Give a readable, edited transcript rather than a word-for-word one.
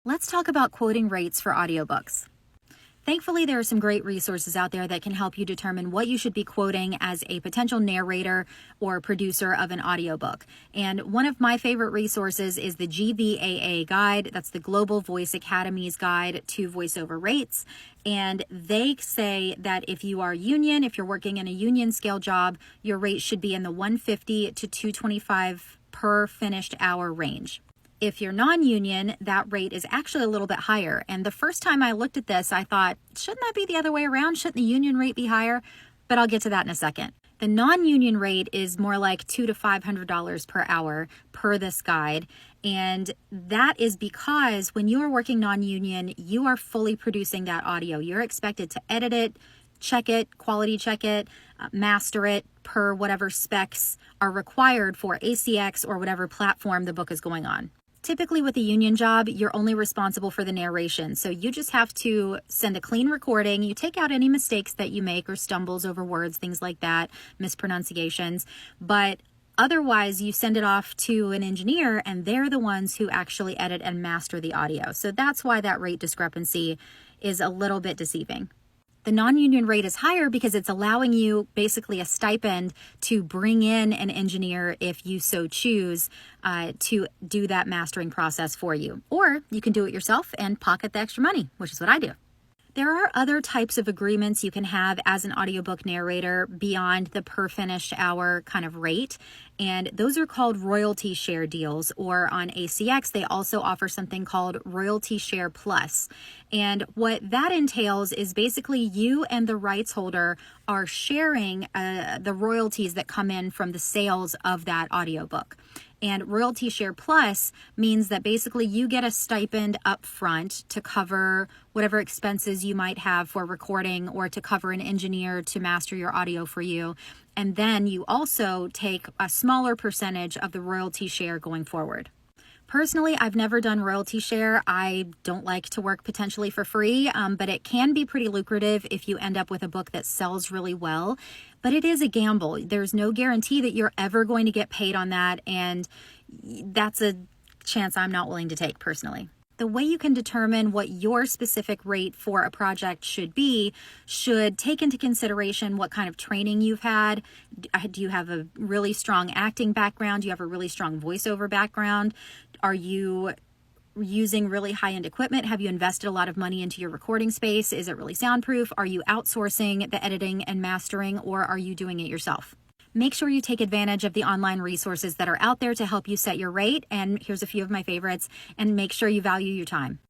Let's talk about quoting rates for audiobooks. Thankfully, there are some great resources out there that can help you determine what you should be quoting as a potential narrator or producer of an audiobook. And one of my favorite resources is the GVAA guide. That's the Global Voice Academy's guide to voiceover rates. And they say that if you are union, if you're working in a union scale job, your rate should be in the $150 to $225 per finished hour range. If you're non-union, that rate is actually a little bit higher. And the first time I looked at this, I thought, shouldn't that be the other way around? Shouldn't the union rate be higher? But I'll get to that in a second. The non-union rate is more like $200 to $500 per hour per this guide. And that is because when you are working non-union, you are fully producing that audio. You're expected to edit it, check it, quality check it, master it per whatever specs are required for ACX or whatever platform the book is going on. Typically with a union job, you're only responsible for the narration. So you just have to send a clean recording. You take out any mistakes that you make or stumbles over words, things like that, mispronunciations. But otherwise, you send it off to an engineer and they're the ones who actually edit and master the audio. So that's why that rate discrepancy is a little bit deceiving. The non-union rate is higher because it's allowing you basically a stipend to bring in an engineer if you so choose to do that mastering process for you. Or you can do it yourself and pocket the extra money, which is what I do. There are other types of agreements you can have as an audiobook narrator beyond the per finished hour kind of rate. And those are called royalty share deals, or on ACX, they also offer something called royalty share plus. And what that entails is basically you and the rights holder are sharing the royalties that come in from the sales of that audiobook. And royalty share plus means that basically you get a stipend up front to cover whatever expenses you might have for recording or to cover an engineer to master your audio for you. And then you also take a smaller percentage of the royalty share going forward. Personally, I've never done royalty share. I don't like to work potentially for free, but it can be pretty lucrative if you end up with a book that sells really well. But it is a gamble. There's no guarantee that you're ever going to get paid on that, and that's a chance I'm not willing to take personally. The way you can determine what your specific rate for a project should be should take into consideration what kind of training you've had. Do you have a really strong acting background? Do you have a really strong voiceover background? Are you using really high-end equipment? Have you invested a lot of money into your recording space? Is it really soundproof? Are you outsourcing the editing and mastering, or are you doing it yourself? Make sure you take advantage of the online resources that are out there to help you set your rate. And here's a few of my favorites, and make sure you value your time.